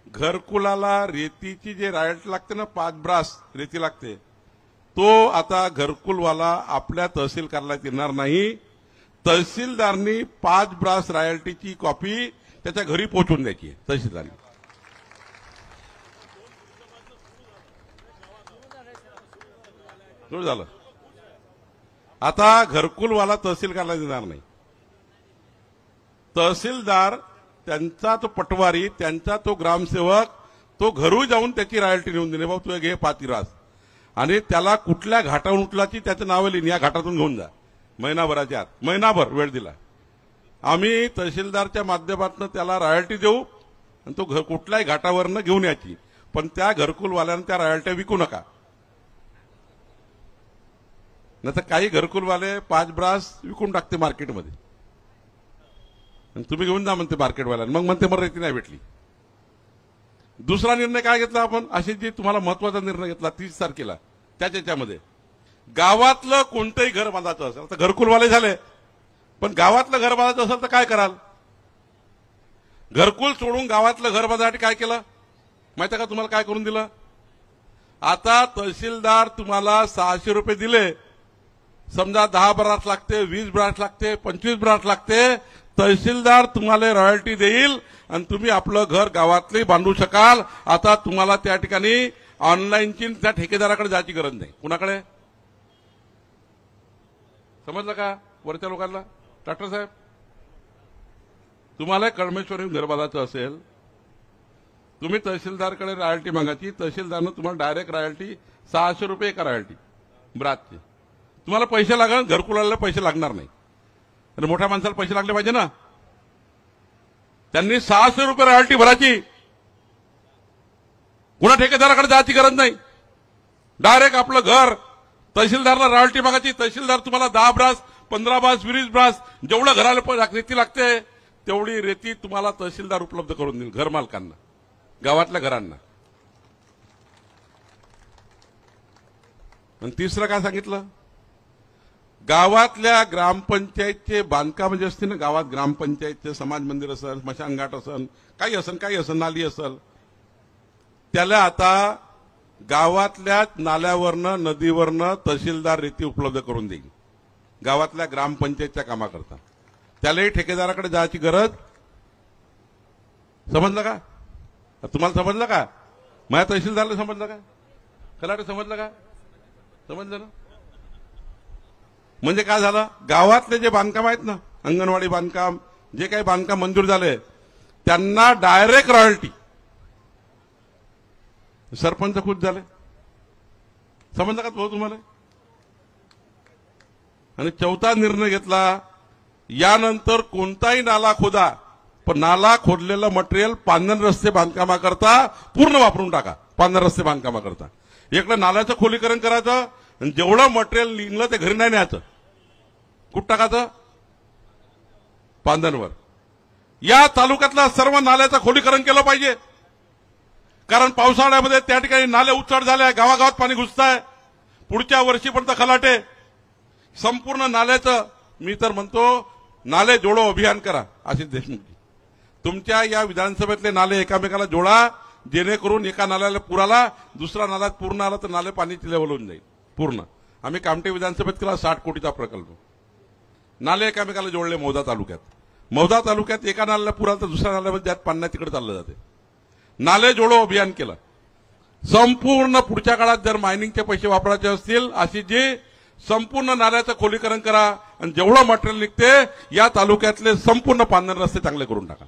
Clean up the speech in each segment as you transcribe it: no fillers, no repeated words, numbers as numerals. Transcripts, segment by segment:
घरकुलाला रेतीची जे रॉयल्टी लागते ना 5 ब्रास रेती लागते, तो आता घरकुलवाला आपल्या तहसील कार्यालयात येणार नाही. तहसीलदारनी 5 ब्रास रॉयल्टीची कॉपी त्याच्या घरी पोहोचवून द्यायची आहे तहसीलदारनी. सुरू झालं. आता घरकुलवाला तहसील कार्यालयात येणार नाही. तहसीलदार त्यांचा तो पटवारी, त्यांचा तो ग्रामसेवक, तो घरू जाऊन त्याची रॉयल्टी नेऊन दिली. भाऊ तू घे 5 ब्रास आणि त्याला कुठल्या घाटावरून उठलाची त्याचं नाव लिहिन, या घाटातून घेऊन जा. महिनाभराच्या आत, महिनाभर वेळ दिला. आम्ही तहसीलदारच्या माध्यमातून त्याला रॉयल्टी देऊ आणि तो कुठल्याही घाटावरनं घेऊन यायची. पण त्या घरकुलवाल्यानं त्या रॉयल्ट्या विकू नका. नाही तर काही घरकुलवाले 5 ब्रास विकून टाकते मार्केटमध्ये आणि तुम्ही घेऊन जा म्हणते मार्केटवाल्यानं, मग म्हणते मला रेती नाही भेटली. दुसरा निर्णय काय घेतला आपण, अशी जी तुम्हाला महत्वाचा निर्णय घेतला 30 तारखेला, त्याच्यामध्ये गावातलं कोणतंही घर बांधायचं असेल तर घरकुलवाले झाले, पण गावातलं घर बांधायचं असेल तर काय कराल. घरकुल सोडून गावातलं घर बांधण्यासाठी काय केलं माहिती का तुम्हाला काय करून दिलं. आता तहसीलदार तुम्हाला 600 रुपये दिले, समजा 10 ब्रास लागते, 20 ब्रास लागते, 25 ब्रास लागते, तहसीलदार तुम्हाला रॉयल्टी देईल आणि तुम्ही आपलं घर गावातले बांधू शकाल. आता तुम्हाला त्या ठिकाणी ऑनलाईनची त्या ठेकेदाराकडे जायची गरज नाही. कुणाकडे समजलं का वरच्या लोकांना. डॉक्टर साहेब तुम्हाला कळमेश्वरी घर बांधायचं असेल, तुम्ही तहसीलदारकडे रॉयल्टी मागायची. तहसीलदारनं तुम्हाला डायरेक्ट रॉयल्टी 600 रुपये एका रॉयल्टी ब्रासची. तुम्हाला पैसे लागणार, घरकुलाला पैसे लागणार नाही. आणि मोठ्या माणसाला पैसे लागले पाहिजे ना. त्यांनी 600 रुपये रॉयल्टी भरायची, कुणा ठेकेदाराकडे जायची गरज नाही. डायरेक्ट आपलं घर तहसीलदारला रॉयल्टी मागायची. तहसीलदार तुम्हाला 10 ब्रास, 15 ब्रास, 20 ब्रास जेवढं घराला रेती लागते तेवढी रेती तुम्हाला तहसीलदार उपलब्ध करून देईल घरमालकांना, गावातल्या घरांना. आणि तिसरं काय सांगितलं, गावातल्या ग्रामपंचायतचे बांधकाम जे असते ना, गावात ग्रामपंचायतचे समाज मंदिर असेल, स्मशानघाट असेल, काही असेल, नाली असेल, त्याला आता गावातल्या नाल्यावरनं, नदीवरनं तहसीलदार रेती उपलब्ध करून देईल गावातल्या ग्रामपंचायतच्या कामाकरता. त्यालाही ठेकेदाराकडे जायची गरज. समजलं का तुम्हाला, समजलं का माझ्या तहसीलदारला, समजलं का खलाटे, समजलं का, समजलं ना. म्हणजे काय झालं, गावातले जे बांधकाम आहेत ना, अंगणवाडी बांधकाम, जे काही बांधकाम मंजूर झाले त्यांना डायरेक्ट रॉयल्टी. सरपंच खुश झाले. समजलं का तुम्हाला. आणि चौथा निर्णय घेतला, यानंतर कोणताही नाला खोदा, पण नाला खोदलेलं मटेरियल पांधन रस्ते बांधकामाकरता पूर्ण वापरून टाका. पांधन रस्ते बांधकामाकरता इकडे नाल्याचं खोलीकरण करायचं आणि जेवढं मटेरियल निघलं ते घरी नाही न्यायचं. कुठं टाकायचं, पांधनवर. या तालुक्यातल्या सर्व नाल्याचं खोलीकरण केलं पाहिजे, कारण पावसाळ्यामध्ये त्या ठिकाणी नाले उचड झाले, गावागावात पाणी घुसतंय. पुढच्या वर्षीपर्यंत खलाटे संपूर्ण नाल्याचं, मी तर म्हणतो नाले जोडो अभियान करा. आशिष देशमुख तुमच्या या विधानसभेतले नाले एकामेकाला जोडा, जेणेकरून एका नाल्याला पूर आला, दुसरा नाल्यात पूर्ण आला तर नाले पाण्याची लेवल होऊन जाईल पूर्ण. आम्ही कामठी विधानसभेत केला 60 कोटीचा प्रकल्प. नाले एकामेकाला जोडले. मौदा तालुक्यात एका नाल्याला पूर आला तर दुसऱ्या नाल्यामध्ये ज्यात पाणी तिकडे चाललं जाते. नाले जोडो अभियान केलं. संपूर्ण पुढच्या काळात जर मायनिंगचे पैसे वापरायचे असतील, अशी जे संपूर्ण नाल्याचं खोलीकरण करा आणि जेवढं मटेरियल निघते या तालुक्यातले संपूर्ण पांधन रस्ते चांगले करून टाका.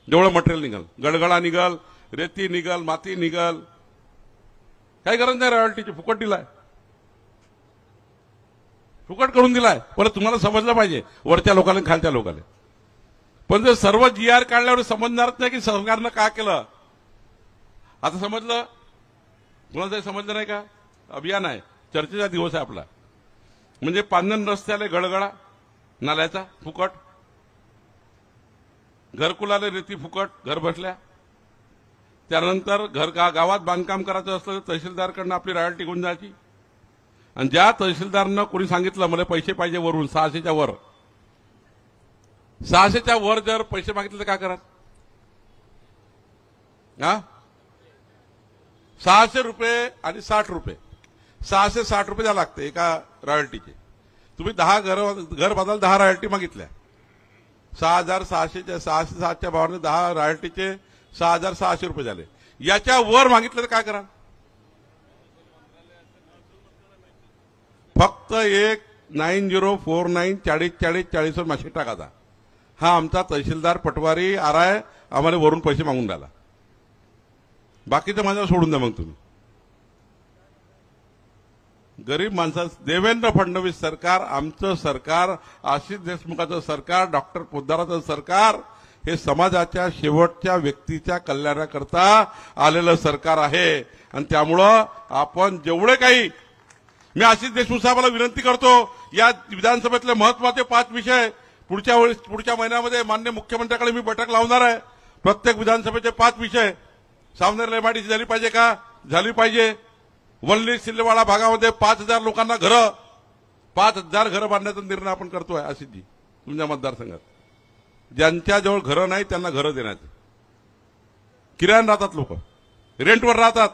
जेवढं मटेरियल निघाल, गडगडा निघाल, रेती निघाल, माती निघाल, काही गरज नाही रॉयल्टीची. फुकट दिलाय, फुकट करून दिलाय. परत तुम्हाला समजलं पाहिजे वरच्या लोकांना खालच्या लोकांना. पण जर सर्व GR काढल्यावर समजणारच नाही की सरकारनं काय केलं. आता समजलं, तुम्हाला समजलं नाही का. अभियान आहे, चर्चेचा दिवस आहे आपला. म्हणजे पांधन रस्त्याला गडगडा नाल्याचा फुकट, घरकुलाला रेती फुकट घर बसल्या. त्यानंतर गावात बांधकाम करायचं असलं तर तहसीलदारकडनं आपली रॉयल्टी घेऊन जायची. आणि ज्या तहसीलदारनं कोणी सांगितलं मला पैसे पाहिजे वरून 600च्या वर, 600च्या वर जर पैसे मागितले तर काय करा. हा 600 रुपये आणि 60 रुपये 660 रुपये द्यावं लागते एका रॉयल्टीचे. तुम्ही 10 घर बांधायला 10 रॉयल्टी मागितल्या. 6,607च्या भावाने 10 रॉयल्टीचे 6,600 रुपये झाले. याच्या वर मागितलं तर काय करा. फक्त एक 9049 4040 वर मासे टाकायचा. हा आमचा तहसीलदार पटवारी आराय आम्हाला वरून पैसे मागून राहिला. बाकीचं माझ्यावर सोडून द्या. मग तुम्ही गरीब माणसा देवेंद्र फडणवीस सरकार, आमचं सरकार, आशिष देशमुखाचं सरकार, डॉक्टर पोद्दाराचं सरकार हे समाजाच्या शेवटच्या व्यक्तीच्या कल्याणाकरता आलेलं सरकार आहे. आणि त्यामुळं आपण जेवढे काही, मी आशिष देशमुख साहेबांना विनंती करतो, या विधानसभेतले महत्वाचे 5 विषय पुढच्या महिन्यामध्ये माननीय मुख्यमंत्र्यांकडे मी बैठक लावणार आहे. प्रत्येक विधानसभेचे 5 विषय. सावनेर एमआयडीसी झाली पाहिजे का? झाली पाहिजे. वल्ली सिल्लेवाडा भागामध्ये 5,000 लोकांना घरं, 5,000 घरं बांधण्याचा निर्णय आपण करतोय. आशिषजी तुमच्या मतदारसंघात ज्यांच्याजवळ घरं नाही त्यांना घरं देण्याचे. किरायाने राहतात लोक, रेंटवर राहतात,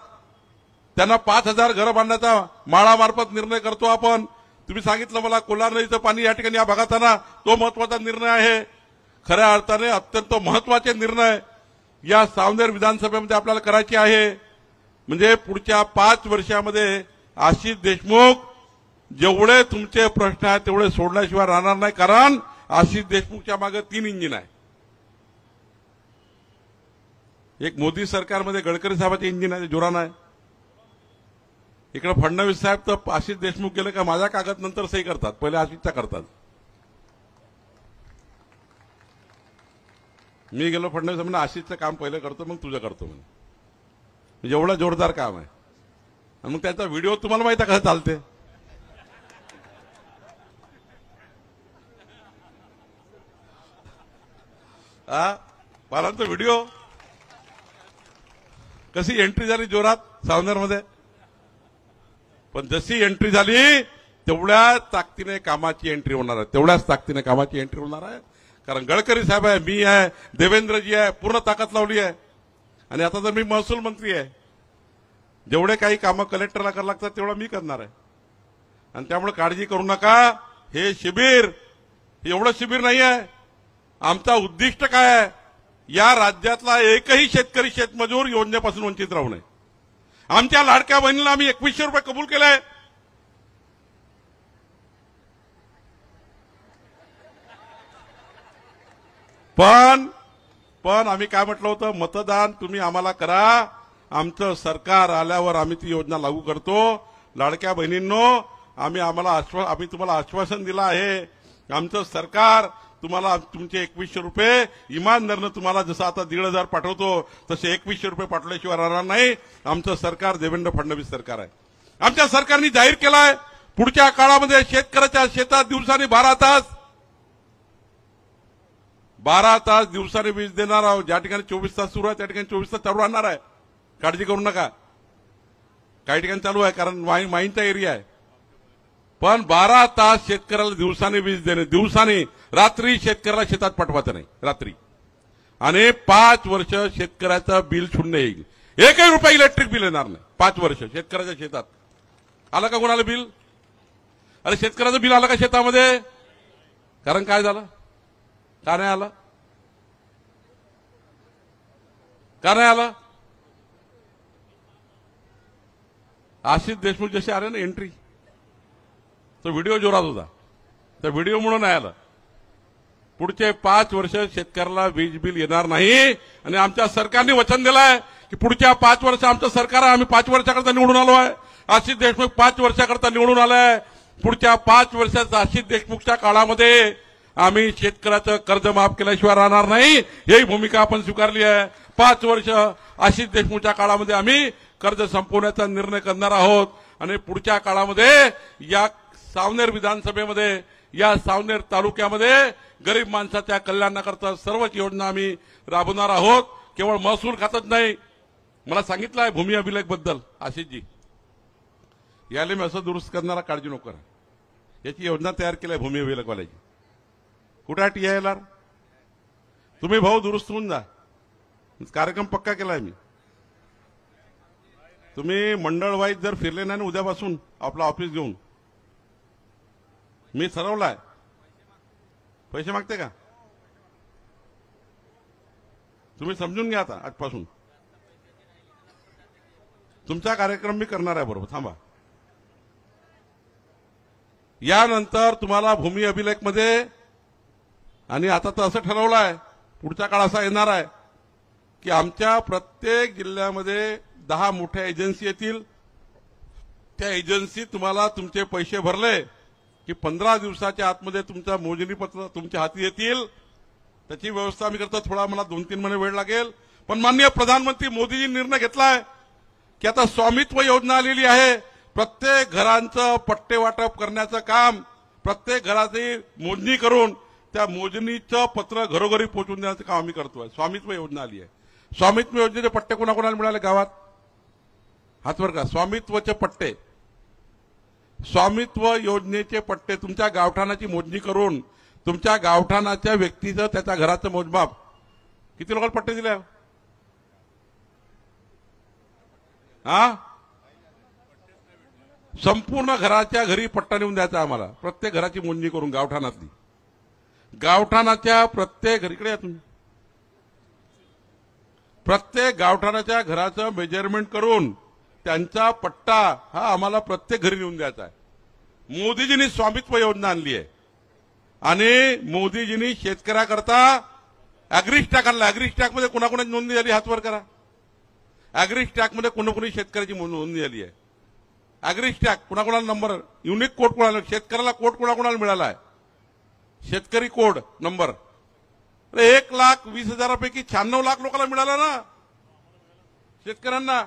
त्यांना 5,000 घरं बांधण्याचा माळामार्फत निर्णय करतो आपण. तुम्ही सांगितलं मला कोलार नदीचं पाणी या ठिकाणी या भागात आणा, तो महत्वाचा निर्णय आहे. खऱ्या अर्थाने अत्यंत महत्वाचे निर्णय या सावनेर विधानसभेमध्ये आपल्याला करायचे आहे. म्हणजे पुढच्या 5 वर्षामध्ये आशिष देशमुख जेवढे तुमचे प्रश्न आहेत तेवढे सोडल्याशिवाय राहणार नाही. कारण आशिष देशमुखच्या मागे 3 इंजिन आहे. एक मोदी सरकारमध्ये गडकरी साहेबाचे इंजिन आहे, जोरान आहे. इकडे फडणवीस साहेब तर आशिष देशमुख गेले का माझ्या कागद नंतर सही करतात, पहिले आशिषचा करतात. मी गेलो फडणवीस म्हणून आशिषचं काम पहिले करतो मग तुझं करतो म्हणून. एवढं जोरदार काम आहे. आणि मग त्याचा व्हिडिओ तुम्हाला माहिती आहे कसं चालते. पालांचा व्हिडिओ कशी एंट्री झाली जोरात सावनेरमध्ये. पण जशी एंट्री झाली तेवढ्याच ताकदीने कामाची एंट्री होणार आहे. तेवढ्याच ताकदीने कामाची एंट्री होणार आहे. कारण गडकरी साहेब आहे, मी आहे, देवेंद्रजी आहे, पूर्ण ताकद लावली आहे. आणि आता तर मी महसूल मंत्री आहे. जेवढे काही कामं कलेक्टरला करावं लागतात तेवढं मी करणार आहे. आणि त्यामुळे काळजी करू नका. हे शिबिर एवढं शिबिर नाही आहे. आमचा उद्दिष्ट काय आहे, या राज्यातला एकही शेतकरी शेतमजूर योजनेपासून वंचित राहू नये. आमच्या लाडक्या बहिणीला आम्ही 2100 रुपये कबूल केले. पण आम्ही काय म्हटलं होतं, मतदान तुम्ही आम्हाला करा, आमचं सरकार आल्यावर आम्ही ती योजना लागू करतो. लाडक्या बहिणींनो, आम्ही तुम्हाला आश्वासन दिलं आहे. आमचं सरकार तुम्हाला तुमचे 2100 रुपये इमानदारीनं तुम्हाला जसं आता 1,500 पाठवतो तसे 2100 रुपये पाठवल्याशिवाय राहणार नाही. आमचं सरकार देवेंद्र फडणवीस सरकार आहे. आमच्या सरकारने जाहीर केलाय पुढच्या काळामध्ये शेतकऱ्याच्या शेतात दिवसाने 12 तास दिवसाने वीज देणार आहोत. ज्या ठिकाणी 24 तास सुरू आहे त्या ठिकाणी 24 तास चालू राहणार आहे. काळजी करू नका. काही ठिकाणी चालू आहे कारण माहींचा एरिया आहे. पण 12 तास शेतकऱ्याला दिवसाने वीज देणे, दिवसाने, रात्री शेतकऱ्याला शेतात पाठवायचं नाही रात्री. आणि 5 वर्ष शेतकऱ्याचं बिल शून्य येईल. 1 रुपया इलेक्ट्रिक बिल येणार नाही 5 वर्ष शेतकऱ्याच्या शेतात. आलं का कोणाला बिल? अरे शेतकऱ्याचं बिल आलं का शेतामध्ये? कारण काय झालं? का नाही आलं? का नाही आलं? आशिष देशमुख जसे आले ना एंट्री, तो व्हिडिओ जोरात होता. त्या व्हिडिओमुळे नाही आलं. पुढचे 5 वर्ष शेतकऱ्याला वीज बिल येणार नाही. आणि आमच्या सरकारने वचन दिलं आहे की पुढच्या 5 वर्ष आमचं सरकार आहे. आम्ही 5 वर्षाकरता निवडून आलो आहे. आशिष देशमुख 5 वर्षाकरता निवडून आलाय. पुढच्या 5 वर्षात आशिष देशमुखच्या काळामध्ये आम्ही शेतकऱ्याचं कर्ज माफ केल्याशिवाय राहणार नाही, ही भूमिका आपण स्वीकारली आहे. 5 वर्ष आशिष देशमुखच्या काळामध्ये आम्ही कर्ज संपवण्याचा निर्णय करणार आहोत. आणि पुढच्या काळामध्ये या सावनेर विधानसभेमध्ये, या सावनेर तालुक्यामध्ये गरीब माणसाच्या कल्याणाकरता सर्वच योजना आम्ही राबवणार आहोत. केवळ महसूल खातच नाही. मला सांगितलं आहे भूमी अभिलेख बद्दल आशिषजी, याला मी असं दुरुस्त करणारा काळजी नको करा. याची योजना तयार केली आहे भूमी अभिलेखवाल्याची. कुठे आहे TILR? तुम्ही भाऊ दुरुस्त होऊन जा. कार्यक्रम पक्का केलाय मी. तुम्ही मंडळ वाईज जर फिरले नाही ना उद्यापासून आपलं ऑफिस घेऊन, मी ठरवलाय. पैसे मागते का? तुम्ही समजून घ्या आता आजपासून. तुमचा कार्यक्रम मी करणार आहे बरोबर. थांबा. यानंतर तुम्हाला भूमी अभिलेखमध्ये, आणि आता तर असं ठरवलं आहे, पुढचा काळ असा येणार आहे की आमच्या प्रत्येक जिल्ह्यामध्ये 10 मोठ्या एजन्सी येतील. त्या एजन्सीत तुम्हाला तुमचे पैसे भरले की 15 दिवसाच्या आतमध्ये तुमचा मोजणीपत्र तुमच्या हाती येतील. त्याची व्यवस्था मी करतो. थोडा मला 2-3 महिने वेळ लागेल, पण माननीय प्रधानमंत्री मोदीजी निर्णय घेतलाय की आता स्वामित्व योजना आलेली आहे. प्रत्येक घरांचं पट्टे वाटप करण्याचं काम, प्रत्येक घराची मोजणी करून त्या मोजणीचं पत्र घरोघरी पोहोचून देण्याचं काम आम्ही करतोय. स्वामित्व योजना आली आहे. स्वामित्व योजनेचे पट्टे कोणाकोणाला मिळाले गावात? हातवर का. स्वामित्वचे पट्टे, स्वामित्व योजनेचे पट्टे, तुमच्या गावठाणाची मोजणी करून तुमच्या गावठाणाच्या व्यक्तीचं त्याच्या घराचं मोजमाप, किती लोकांना पट्टे दिले? हा, संपूर्ण घराच्या घरी पट्टा नेऊन द्यायचा आम्हाला. प्रत्येक घराची मोजणी करून गावठाणातली, गावठाणाच्या प्रत्येक घरीकडे या तुम्ही, प्रत्येक गावठाणाच्या घराचं मेजरमेंट करून त्यांचा पट्टा हा आम्हाला प्रत्येक घरी नेऊन द्यायचा आहे. मोदीजींनी स्वामित्व योजना आणली आहे आणि मोदीजींनी शेतकऱ्याकरता अॅग्रीस्टॅक आणला. अॅग्रीस्टॅकमध्ये कोणाकोणाची नोंदणी झाली? हातवर करा. अॅग्रीस्टॅकमध्ये कोणी शेतकऱ्याची नोंदणी झाली आहे? अॅग्रीस्टॅक कोणाकोणाला नंबर, युनिक कोड कोणाला, शेतकऱ्याला कोड कोणाकोणाला मिळाला आहे? शेतकरी कोड नंबर 1,20,000पैकी 96 लाख लोकांना मिळाला ना शेतकऱ्यांना.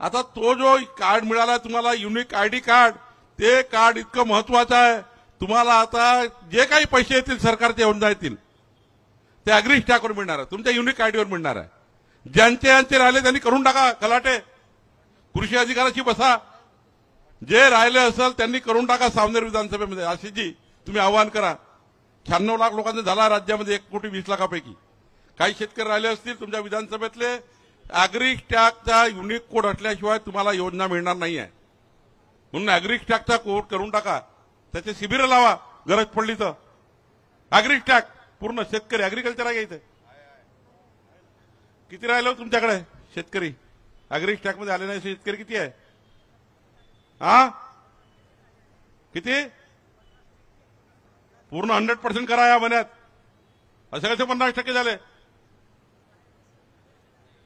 आता तो जो कार्ड मिळाला तुम्हाला, युनिक आयडी कार्ड, ते कार्ड इतकं महत्वाचं आहे. तुम्हाला आता जे काही पैसे येतील सरकारच्या योजना येतील ते अॅग्रीस्टॅकवर मिळणार आहे, तुमच्या युनिक आयडीवर मिळणार आहे. ज्यांचे राहिले त्यांनी करून टाका खलाटे, कृषी अधिकाराची बसा. जे राहिले असेल त्यांनी करून टाका सावनेर विधानसभेमध्ये. आशिषजी तुम्ही आवाहन करा. 96 लाख लोकांचा झाला राज्यामध्ये 1,20,00,000पैकी. काही शेतकरी राहिले असतील तुमच्या विधानसभेतले, अॅग्रीस्टॅकचा युनिक कोड असल्याशिवाय तुम्हाला योजना मिळणार नाही आहे. म्हणून अॅग्रीस्टॅकचा कोड करून टाका, त्याचे शिबिर लावा गरज पडली तर. अॅग्रीस्टॅक पूर्ण शेतकरी, अॅग्रिकल्चर आहे इथे. किती राहिलं तुमच्याकडे शेतकरी? अॅग्रीस्टॅकमध्ये आले नाही शेतकरी किती आहे? हा, किती? पूर्ण 100% करा या महिन्यात. असे कसे 50% झाले?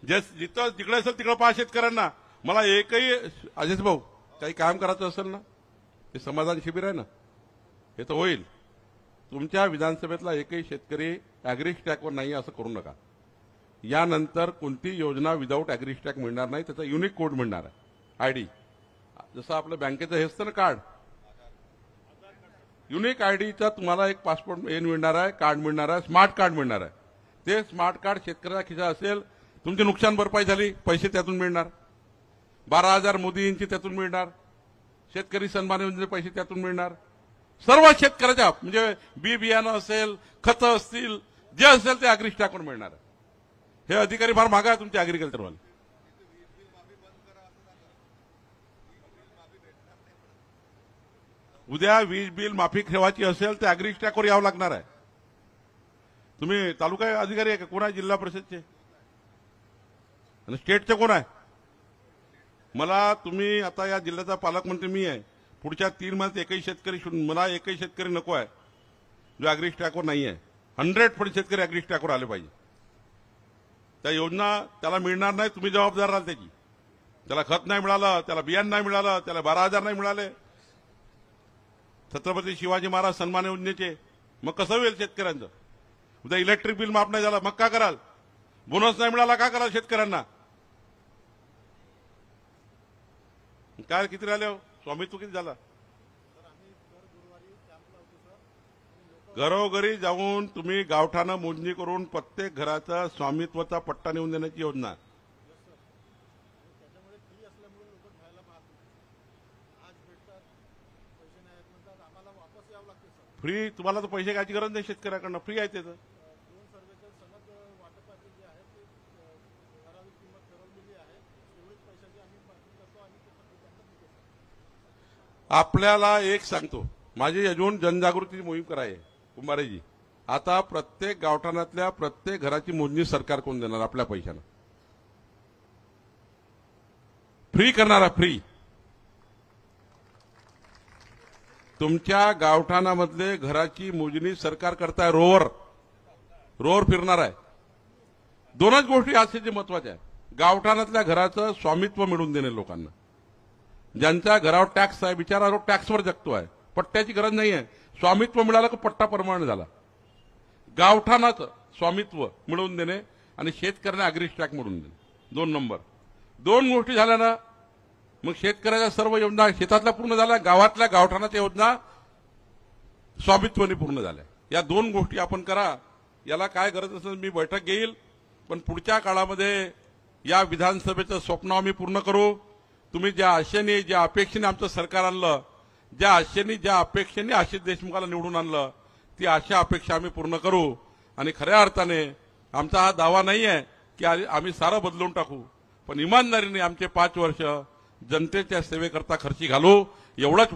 जिथं तिकडे असेल तिकडे पहा शेतकऱ्यांना. मला एकही अजित भाऊ काही काम करायचं असेल ना, ते समाधान शिबिर आहे ना, हे तर होईल. तुमच्या विधानसभेतला एकही शेतकरी अॅग्रीस्टॅकवर नाही असं करू नका. यानंतर कोणती योजना विदाऊट अॅग्रीस्टॅक मिळणार नाही. त्याचा युनिक कोड मिळणार आहे, आयडी. जसं आपलं बँकेचं हे असतं ना कार्ड, युनिक आयडीचा तुम्हाला एक पासपोर्ट मिळणार आहे, कार्ड मिळणार आहे, स्मार्ट कार्ड मिळणार आहे. ते स्मार्ट कार्ड शेतकऱ्याचा खिसा असेल, तुमची नुकसान भरपाई झाली पैसे त्यातून मिळणार. 12,000 मोदींची त्यातून मिळणार. शेतकरी सन्मान योजनेचे पैसे त्यातून मिळणार. सर्व शेतकऱ्याच्या म्हणजे बी बियाणं असेल, खतं असतील, जे असेल ते अॅग्रीस्टॅकवर मिळणार आहे. हे अधिकारी फार मागा आहे तुमचे अॅग्रिकल्चरवाले. उद्या वीज बिल माफी ठेवायची असेल तर अॅग्रीस्टॅकवर यावं लागणार आहे. तुम्ही तालुका अधिकारी आहे का? कोण आहे जिल्हा परिषदचे आणि स्टेटचे कोण आहे? मला तुम्ही आता या जिल्ह्याचा पालकमंत्री मी आहे. पुढच्या 3 महिन्यात एकही शेतकरी, मला एकही शेतकरी नको आहे जो अॅग्रीस्टॅकवर नाही आहे. 100% शेतकरी अॅग्रीस्टॅकवर आले पाहिजे. त्या योजना त्याला मिळणार नाही, तुम्ही जबाबदार राहाल त्याची. त्याला खत नाही मिळालं, त्याला बियाणं नाही मिळालं, त्याला 12,000 नाही मिळाले छत्रपती शिवाजी महाराज सन्मान योजनेचे, मग कसं होईल शेतकऱ्यांचं? उद्या इलेक्ट्रिक बिल माफ नाही झालं मग का कराल? बोनस नाही मिळाला का कराल शेतकऱ्यांना? काय किती राहिले हो? स्वामित्व किती झाला? घरोघरी जाऊन तुम्ही गावठाणं मोजणी करून प्रत्येक घराचा स्वामित्वाचा पट्टा नेऊन देण्याची योजना. फ्री तुम्हाला तर पैसे घ्यायची गरज नाही शेतकऱ्याकडनं, फ्री आहे त्याचं. आपल्याला एक सांगतो, माझी अजून जनजागृतीची मोहीम करायची कुंभारेजी. आता प्रत्येक गावठाणातल्या प्रत्येक घराची मोजणी सरकार कोण देणार? आपल्या पैशानं फ्री करणारा, फ्री. तुमच्या गावठाणामधले घराची मोजणी सरकार करताय. रोवर फिरणार आहे. दोनच गोष्टी आजचे महत्वाच्या आहेत. गावठाणातल्या घराचं स्वामित्व मिळवून देणे लोकांना. ज्यांच्या घरावर टॅक्स आहे बिचारा टॅक्सवर जगतो आहे, पट्ट्याची गरज नाही आहे. स्वामित्व मिळालं की पट्टा परमानंट झाला. गावठाणाचं स्वामित्व मिळवून देणे आणि शेतकऱ्यांना अग्री स्टॅक मिळवून देणे. 2 नंबर. 2 गोष्टी झाल्या ना, मग शेतकऱ्याच्या सर्व योजना शेतातल्या पूर्ण झाल्या, गावातल्या गावठाणाच्या योजना स्वामित्वाने पूर्ण झाल्या. या 2 गोष्टी आपण करा. याला काय गरज असेल मी बैठक घेईल, पण पुढच्या काळामध्ये या विधानसभेचं स्वप्न आम्ही पूर्ण करू. तुम्ही ज्या आशेने ज्या अपेक्षेने आमचं सरकार आणलं, ज्या आशेने ज्या अपेक्षेने आशिष देशमुखाला निवडून आणलं, ती आशा अपेक्षा आम्ही पूर्ण करू. आणि खऱ्या अर्थाने आमचा हा दावा नाही आहे की आम्ही सारं बदलून टाकू, पण इमानदारीने आमचे 5 वर्ष जनतेच्या सेवेकरता खर्ची घालू, एवढंच